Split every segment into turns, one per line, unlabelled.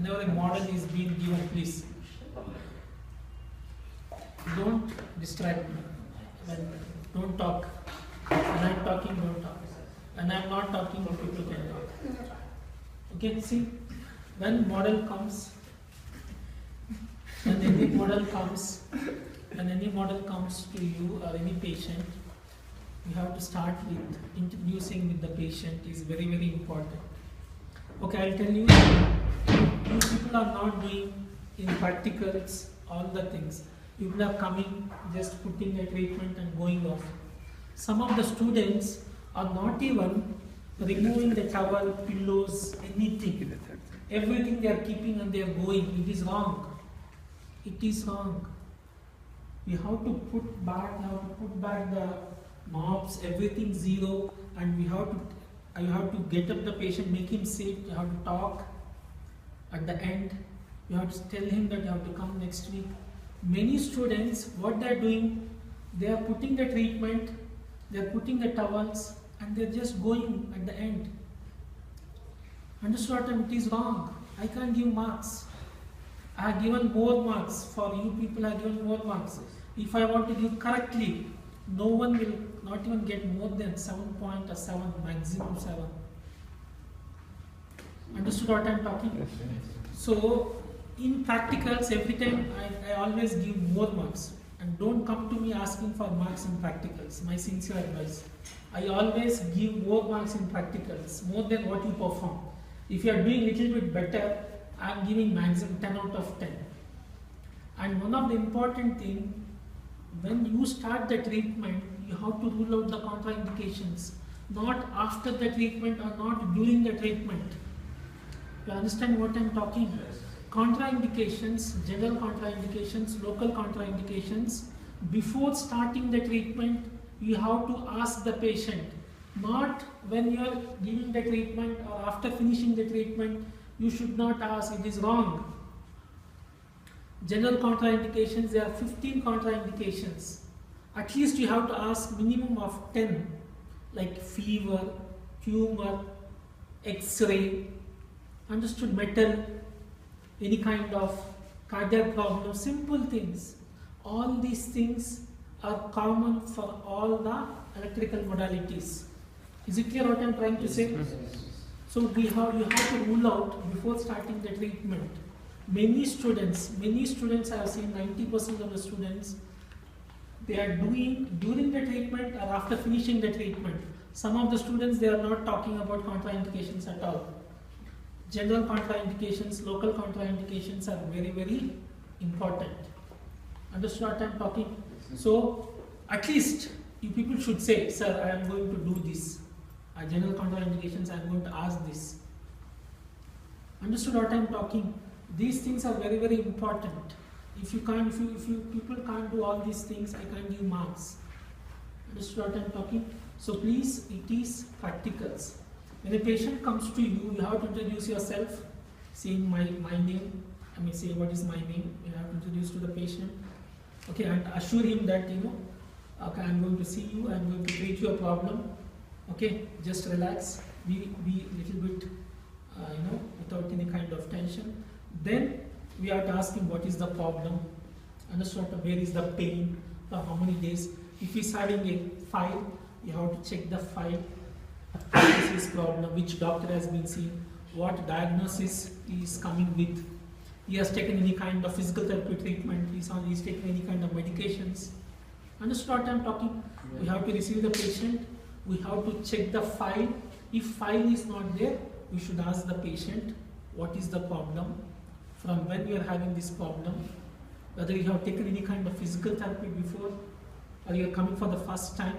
whenever a model is being given, please don't distract me. Don't talk. When I am talking, don't talk. When I am not talking, people can talk. Okay, see, when model comes, when any model comes to you or any patient, you have to start with introducing with the patient is very, very important. Okay, I'll tell you, you people are not doing in practicals all the things. People are coming, just putting a treatment and going off. Some of the students are not even removing the towel, pillows, anything. Everything they are keeping and they are going. It is wrong. It is wrong. You have to put back the mops, everything zero, and you have to get up the patient, make him sit, you have to talk. At the end, you have to tell him that you have to come next week. Many students, what they are doing, they are putting the treatment, they are putting the towels, and they are just going at the end. Understood? It is wrong. I can't give marks. I have given more marks. For you people, I have given more marks. If I want to give correctly, no one will not even get more than 7.7, maximum 7. Understood what I am talking? So, in practicals, every time I always give more marks. And don't come to me asking for marks in practicals. My sincere advice. I always give more marks in practicals, more than what you perform. If you are doing a little bit better, I am giving maximum 10 out of 10. And one of the important thing, when you start the treatment, you have to rule out the contraindications. Not after the treatment or not during the treatment. You understand what I am talking?
Yes.
Contraindications, general contraindications, local contraindications. Before starting the treatment, you have to ask the patient. Not when you are giving the treatment or after finishing the treatment, you should not ask. It is wrong. General contraindications, there are 15 contraindications. At least you have to ask minimum of 10, like fever, tumor, X-ray, understood, metal, any kind of cardiac problem, simple things. All these things are common for all the electrical modalities. Is it clear what I am trying to say? So you have to rule out before starting the treatment. Many students I have seen 90% of the students, they are doing during the treatment or after finishing the treatment. Some of the students, they are not talking about contraindications at all. General contraindications, local contraindications are very, very important. Understood what I am talking? So at least you people should say, sir, I am going to do this. General contraindications, I am going to ask this. Understood what I am talking? These things are very, very important. If you people can't do all these things, I can't give marks. Understood what I am talking? So please, it is practicals. When a patient comes to you, you have to introduce yourself, saying my name. I mean, say what is my name. You have to introduce to the patient. Okay, and assure him that okay, I am going to see you. I am going to treat your problem. Okay, just relax. Be little bit, without any kind of tension. Then we have to ask him what is the problem, understand where is the pain, for how many days. If he's having a file, you have to check the file. What is his problem, which doctor has been seen, what diagnosis he is coming with. He has taken any kind of physical therapy treatment, he's taken any kind of medications. Understand what I am talking? We have to receive the patient, we have to check the file. If file is not there, we should ask the patient what is the problem, from when you are having this problem, whether you have taken any kind of physical therapy before, or you are coming for the first time,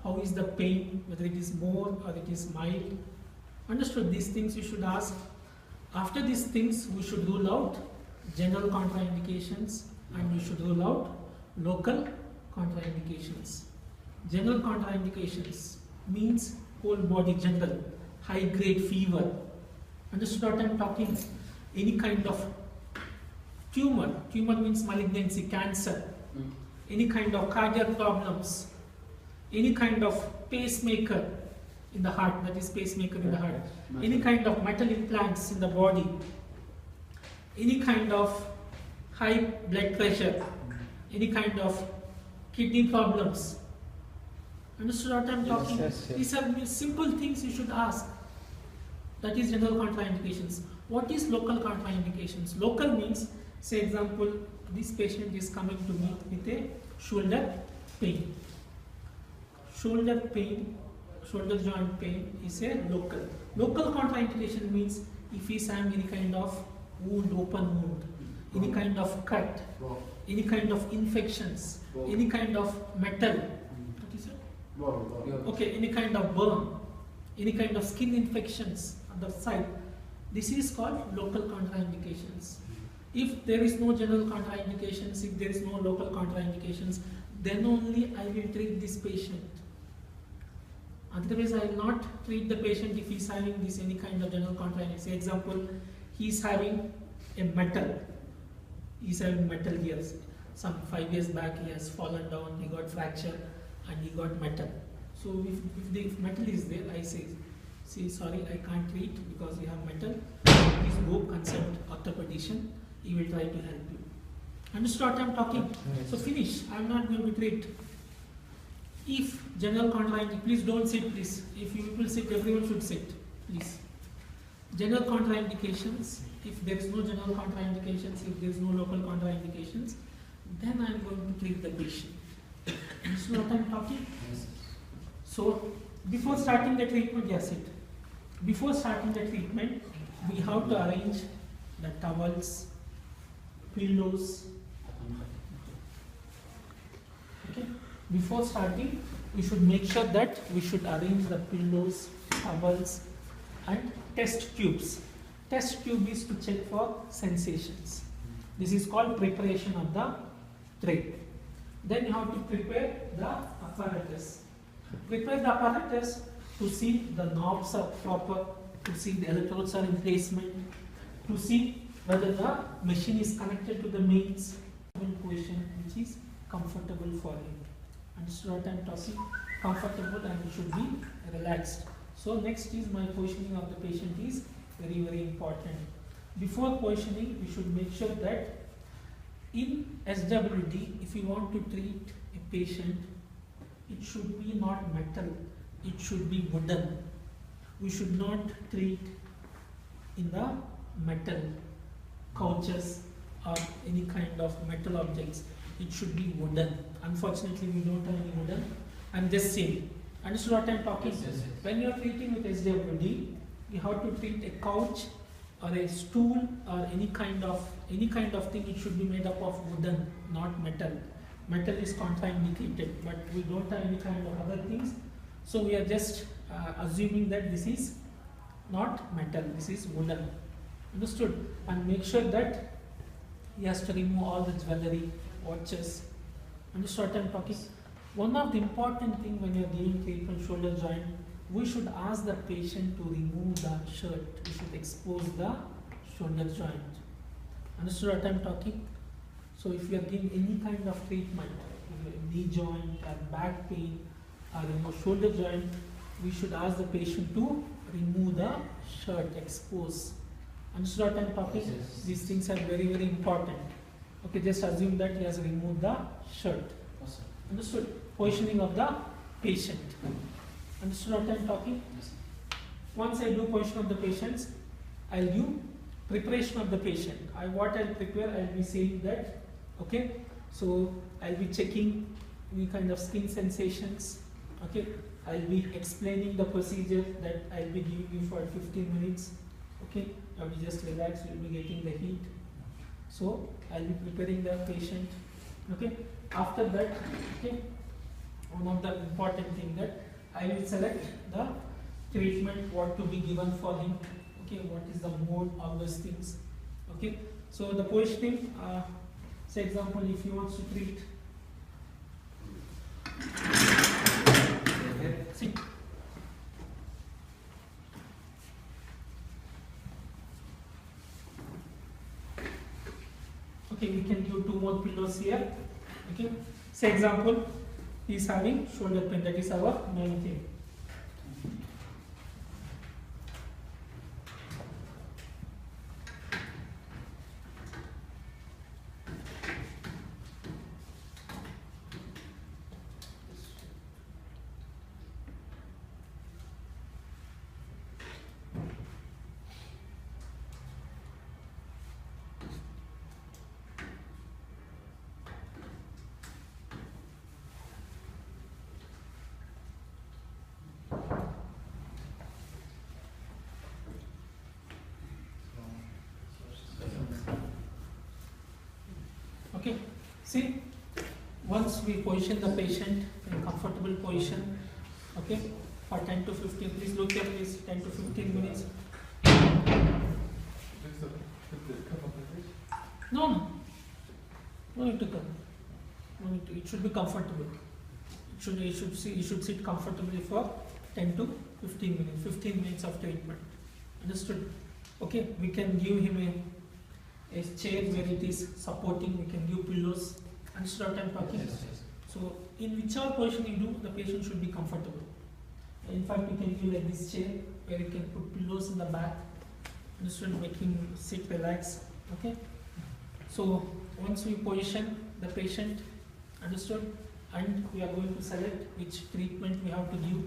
how is the pain, whether it is more or it is mild. Understood? These things you should ask. After these things, we should rule out general contraindications and we should rule out local contraindications. General contraindications means whole body general, high grade fever. Understood what I am talking? Any kind of tumor means malignancy, cancer, any kind of cardiac problems, any kind of pacemaker in the heart, that is pacemaker in the heart, any kind of metal implants in the body, any kind of high blood pressure, any kind of kidney problems. Understood what I am talking?
Yes.
These are simple things you should ask. That is general contraindications. What is local contraindications? Local means, say example, this patient is coming to me with a shoulder pain. Shoulder pain, shoulder joint pain is a local. Local contraindication means if he is having any kind of wound, open wound, any kind of cut, any kind of infections, any kind of metal. What is it? Okay, any kind of burn, any kind of skin infections on the side. This is called local contraindications. If there is no general contraindications, if there is no local contraindications, then only I will treat this patient. Otherwise, I will not treat the patient if he is having this any kind of general contraindication. Say example, he is having a metal. He is having metal here. Some 5 years back, he has fallen down, he got fracture, and he got metal. So if metal is there, I say, sorry, I can't treat because you have metal. Please go consult orthopedician. He will try to help you. Understood what I am talking? So finish. I am not going to treat. If general contraindication, please don't sit, please. If you will sit, everyone should sit, please. General contraindications. If there is no general contraindications, if there is no local contraindications, then I am going to treat the patient. Understood what I am talking?
Yes.
So before starting the treatment, yes, it. Before starting the treatment, we have to arrange the towels, pillows. Okay. Before starting, we should make sure that we should arrange the pillows, towels, and test tubes. Test tube is to check for sensations. This is called preparation of the tray. Then you have to prepare the apparatus. Prepare the apparatus to see the knobs are proper, to see the electrodes are in placement, to see whether the machine is connected to the mains position which is comfortable for him. Understood what I am talking? Comfortable and he should be relaxed. So next is my positioning of the patient is very, very important. Before positioning, we should make sure that in SWD, if you want to treat a patient, it should be not metal, it should be wooden. We should not treat in the metal couches or any kind of metal objects. It should be wooden. Unfortunately, we don't have any wooden. I'm just saying. Understood what I'm talking?
Yes.
When you are treating with SWD, you have to treat a couch or a stool or any kind of thing. It should be made up of wooden, not metal. Metal is contraindicated, but we don't have any kind of other things. So we are just assuming that this is not metal, this is wooden. Understood? And make sure that he has to remove all the jewelry, watches. Understood what I am talking? One of the important things when you are giving treatment shoulder joint, we should ask the patient to remove the shirt. We should expose the shoulder joint. Understood what I am talking? So if you are giving any kind of treatment, knee joint or back pain or shoulder joint, we should ask the patient to remove the shirt, expose. Understood what I am talking?
Yes.
These things are very, very important. Okay, just assume that he has removed the shirt.
Yes.
Understood? Positioning of the patient. Understood what I am talking?
Yes.
Once I do position of the patients, I'll do preparation of the patient. What I'll prepare, I'll be saying that, okay, so I'll be checking any kind of skin sensations, okay, I'll be explaining the procedure that I'll be giving you for 15 minutes, okay, I'll be just relax, you'll be getting the heat. So I'll be preparing the patient, okay. After that, okay, one of the important thing that I will select the treatment, what to be given for him, okay, what is the mode, all those things, okay. So the positioning, say example, if he wants to treat, sit. Okay, we can give 2 more pillows here. Okay, say example, he is having shoulder pain. That is our main thing. Okay, see, once we position the patient in comfortable position, okay, for 10 to 15, please look at this, 10 to 15 minutes. No, no, no need to come. No need to, it should be comfortable. You should sit comfortably for 10 to 15 minutes, 15 minutes of treatment. Understood? Okay, we can give him a chair where it is supporting, we can give pillows. Understood what I'm talking?
Yes.
So, in whichever position you do, the patient should be comfortable. In fact, you can give like this chair where you can put pillows in the back. Understood? Make him sit, relax. Okay? So, once we position the patient, understood? And we are going to select which treatment we have to give.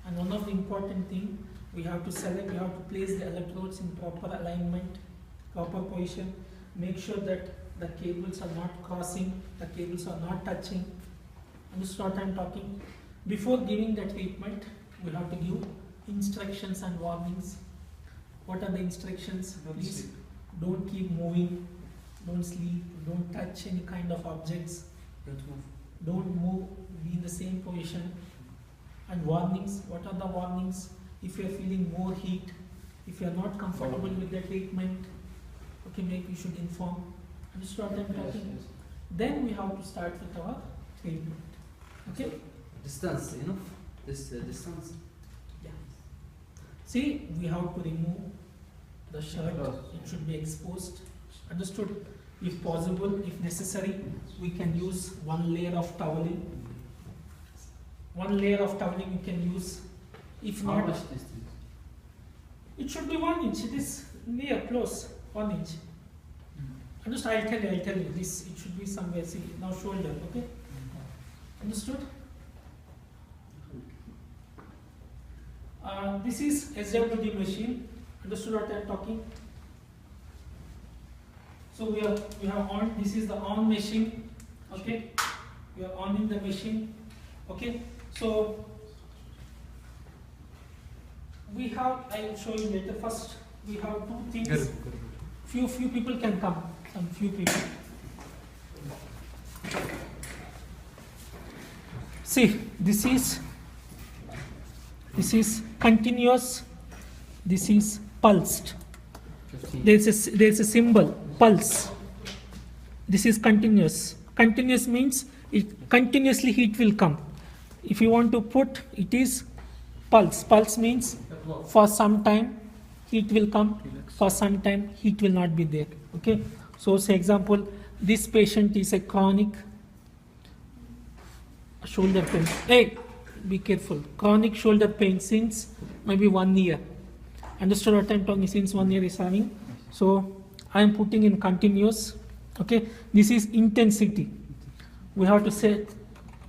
And one of the important thing, we have to select, we have to place the electrodes in proper alignment, proper position. Make sure that the cables are not crossing, the cables are not touching. Understood what I am talking? Before giving the treatment, we have to give instructions and warnings. What are the instructions? Please don't keep moving, don't sleep, don't touch any kind of objects. Don't move, be in the same position. And warnings, what are the warnings? If you are feeling more heat, if you are not comfortable with the treatment, okay, maybe you should inform. Understood what I am talking? Then we have to start with our treatment. Okay?
Distance, enough? This distance?
Yeah. See, we have to remove the shirt, it should be exposed. Understood? If possible, if necessary, we can use one layer of toweling. One layer of toweling we can use. If
How
not,
much distance?
it should be 1 inch. It is near, close, 1 inch. Understood? I'll tell you. This, it should be somewhere, see, now shoulder, okay? Understood? This is SWD machine. Understood what I am talking? So we have on, this is the on machine, okay? We are on in the machine, okay? So we have, I will show you later. First, we have two things. Few people can come, some few people. See, this is continuous, this is pulsed. There is a symbol, pulse. This is continuous. Continuous means it continuously heat will come. If you want to put, it is pulse. Pulse means for some time heat will come, for some time heat will not be there. Okay. So, say example, this patient is a chronic shoulder pain. Hey, be careful. Chronic shoulder pain since maybe 1 year. Understood what I am talking? Since 1 year is having. So I am putting in continuous. Okay. This is intensity. We have to say,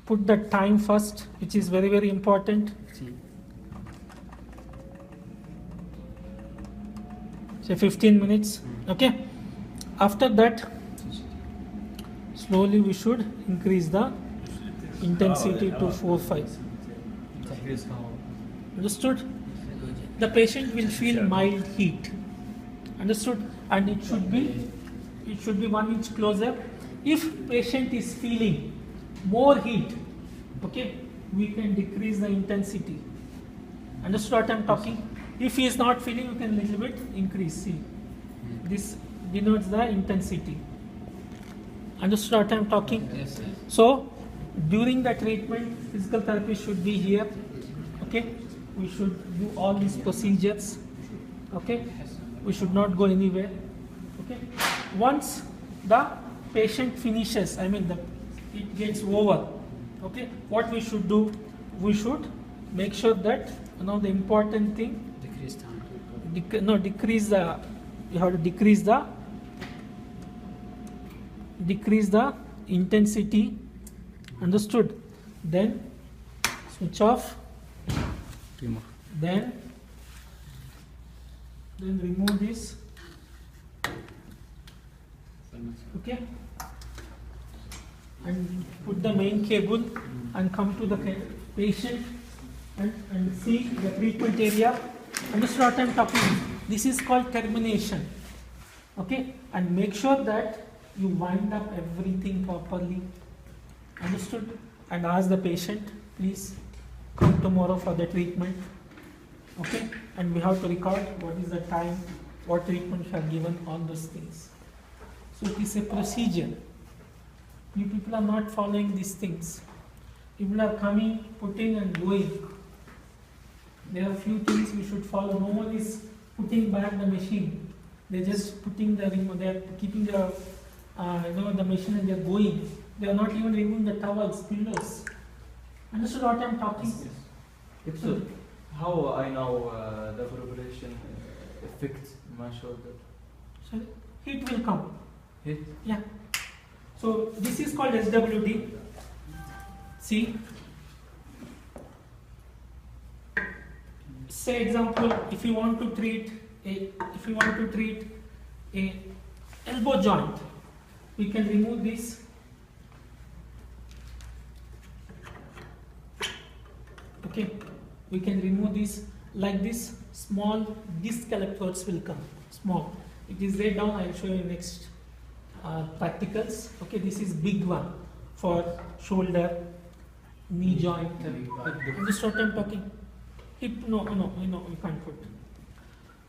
put the time first, which is very, very important. Say 15 minutes. Okay. After that, slowly we should increase the intensity to 4-5. Understood? The patient will feel mild heat. Understood? And it should be 1 inch closer. If patient is feeling more heat, okay, we can decrease the intensity. Understood what I am talking? If he is not feeling, you can little bit increase. See, this denotes the intensity. Understood what I am talking?
Yes, yes.
So, during the treatment, physical therapy should be here. Okay, we should do all these procedures. Okay, we should not go anywhere. Okay, once the patient finishes, it gets over. Okay, what we should do? We should make sure that the important thing.
Decrease time.
You have to decrease the intensity. Understood? Then switch off.
Remove.
Then remove this. Okay, and put the main cable and come to the patient and see the treatment area. Understood what I am talking? This is called termination. Okay, and make sure that you wind up everything properly. Understood? And ask the patient, please come tomorrow for the treatment. Okay? And we have to record what is the time, what treatments are given, all those things. So it is a procedure. You people are not following these things. People are coming, putting and going. There are few things we should follow. No one is putting back the machine. They're just putting the remote, they're keeping the the machine and they're going. They are not even removing the towels, pillows. Understood what I'm talking?
Yes. So, how I know the vibration affects my shoulder?
So heat will come.
Heat?
Yeah. So this is called SWD. See? Say example, if you want to treat a elbow joint, we can remove this. Okay, we can remove this like this. Small disc electrodes will come. Small. It is laid down. I will show you next practicals. Okay, this is big one for shoulder, knee joint. Understand what I'm talking? Hip, no, we can't put.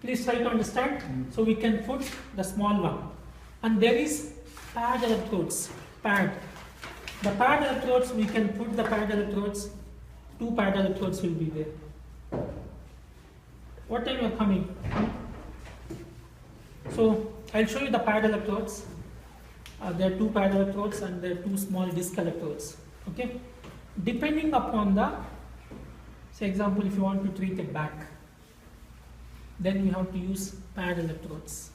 Please try to understand. So we can put the small one. And there is pad electrodes. Pad. The pad electrodes, we can put the pad electrodes. 2 pad electrodes will be there. What time you are coming? So I'll show you the pad electrodes. There are 2 pad electrodes and there are 2 small disc electrodes. Okay. Depending upon the, say example, if you want to treat a back, then we have to use pad electrodes.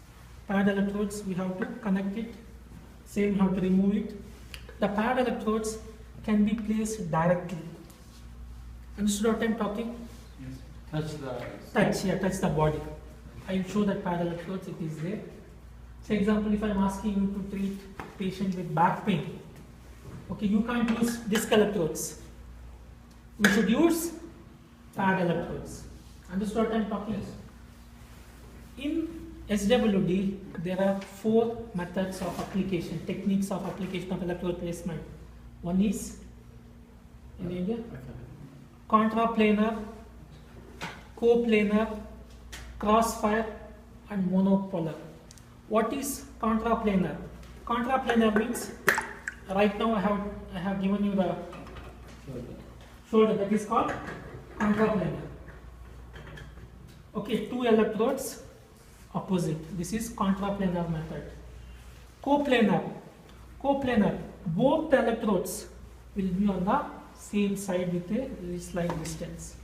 Pad electrodes, we have to connect it. Same, we have to remove it. The pad electrodes can be placed directly. Understood what I'm talking?
Yes.
Touch the body. I will show that pad electrodes, it is there. Say example, if I am asking you to treat patient with back pain, okay, you can't use disc electrodes. We should use pad electrodes. Understood what I am talking?
Yes.
In SWD, there are 4 methods of application, techniques of application of electrode placement. One is in India, contraplanar, coplanar, crossfire, and monopolar. What is contraplanar? Contraplanar means, right now I have given you the shoulder, that is called contraplanar. Okay, 2 electrodes opposite. This is contraplanar method. Coplanar, both the electrodes will be on the same side with a slight distance.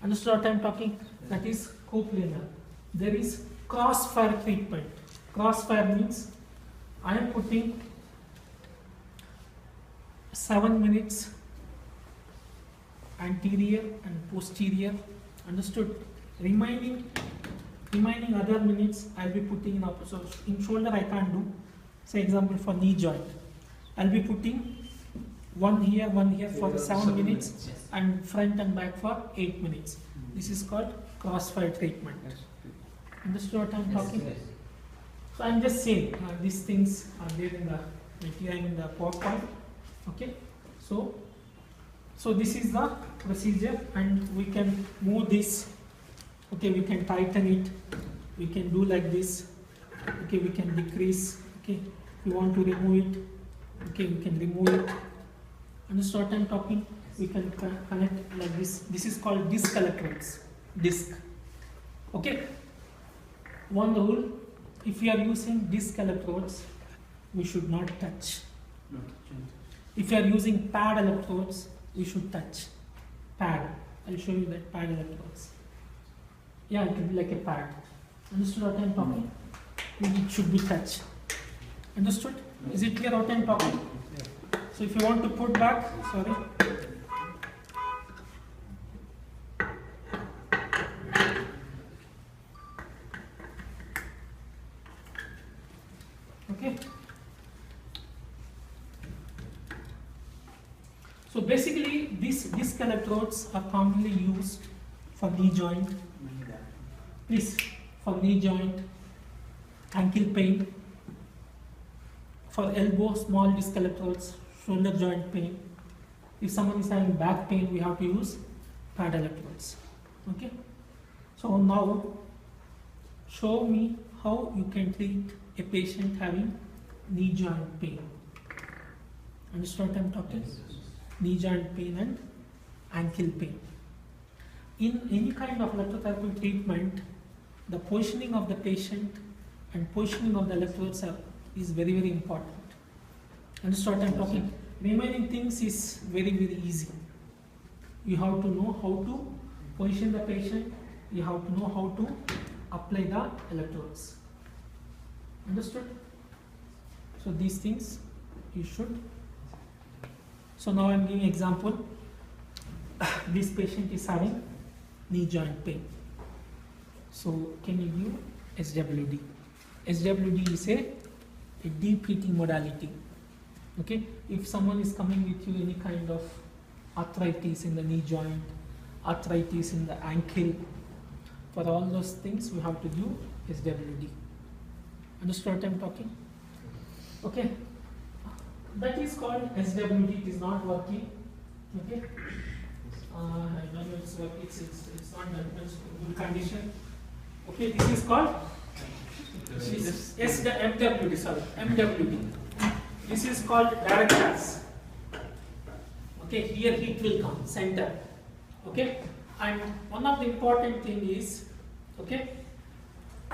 Understood what I am talking? That is coplanar. There is crossfire treatment. Crossfire means I am putting 7 minutes anterior and posterior. Understood? Remaining other minutes I will be putting in opposite. So in shoulder I can't do. Say example for knee joint, I will be putting one here for 7 minutes and front and back for 8 minutes. This is called crossfire treatment. Understood what I am talking?
Yes.
So I am just saying these things are there in the material in the PowerPoint. Okay, so this is the procedure, and we can move this. Okay, we can tighten it. We can do like this. Okay, we can decrease. Okay, if you want to remove it, okay, we can remove it. Understand what I am talking? We can connect like this. This is called disc electrodes. Disc. Okay. One rule: if you are using disc electrodes, we should not touch. If you are using pad electrodes, we should touch. Pad. I'll show you that pad electrodes. Yeah, it will be like a pad. Understood what I am talking? It should be touched. Understood? Is it clear what I am talking? So if you want to put back, sorry. Okay. So basically these disc electrodes are commonly used for knee joint. Please, for knee joint, ankle pain, For elbow, small disc electrodes, shoulder joint pain. If someone is having back pain, we have to use pad electrodes. Okay. So now, show me how you can treat a patient having knee joint pain. Understand what I'm talking? Knee joint pain and ankle pain. In any kind of electrotherapy treatment, the positioning of the patient and positioning of the electrodes is very, very important. Understand what I'm talking? Remaining things is very, very easy. You have to know how to position the patient, you have to know how to apply the electrodes. Understood? So these things you should. So now I'm giving example. This patient is having knee joint pain. So can you give SWD? SWD is a deep heating modality. Okay, if someone is coming with you any kind of arthritis in the knee joint, arthritis in the ankle, for all those things we have to give SWD. Understand what I'm talking? Okay, that is called SWD. It is not working. Okay, I don't know it's working. It's not that much good condition. Okay, this is called MWD. Sorry, MWD. This is called direct gas. Okay, here heat will come center. Okay, and one of the important thing is, okay,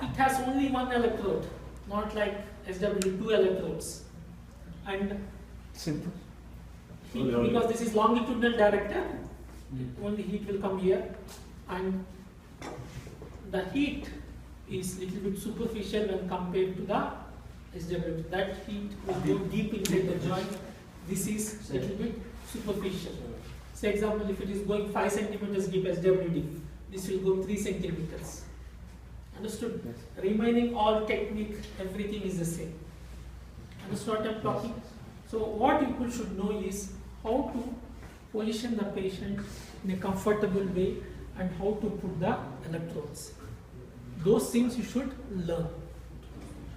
it has only one electrode, not like SWD 2 electrodes, and
Simple.
heat, because this is longitudinal director, only heat will come here, and the heat is little bit superficial when compared to the SWD. That heat will go deep inside the joint. This is little bit superficial. So example, if it is going 5 centimeters deep SWD, this will go 3 centimeters. Understood?
Yes.
Remaining all technique, everything is the same. Understood what I'm talking? So what people should know is how to position the patient in a comfortable way and how to put the electrodes. Those things you should learn.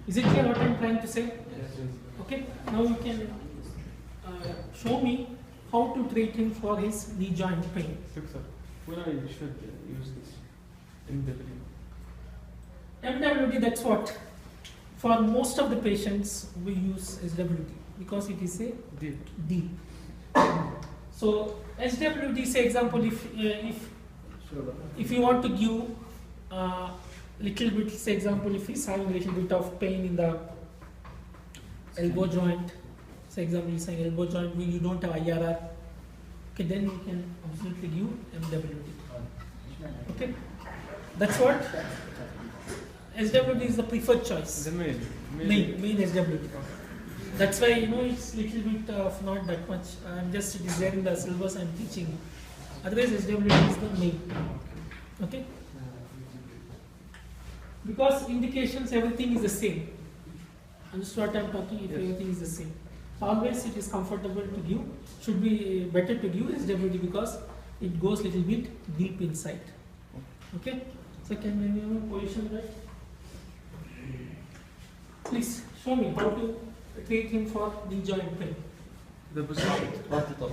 Is it clear what I'm trying to say?
Yes.
Okay, now you can show me how to treat him for his knee joint pain.
Doctor, when I should use this MWD?
MWD, that's what? For most of the patients, we use SWD because it is a
Deep.
D. So SWD, say example, if you want to give little bit, say example, if he's having a little bit of pain in the elbow joint, say example, he's saying elbow joint, you don't have IRR, okay, then you can absolutely give MWD. Okay, that's what SWD is the preferred choice.
The main.
Main SWD. That's why it's little bit of not that much. It is there in the syllabus I'm teaching. Otherwise SWD is the main. Okay. Because indications, everything is the same. Understood what I'm talking? If
Yes.
everything is the same. Always it is comfortable to give, should be better to give SWD because it goes little bit deep inside. Okay? So can you position that? Please show me how to treat him for knee joint pain.
The position.
Position.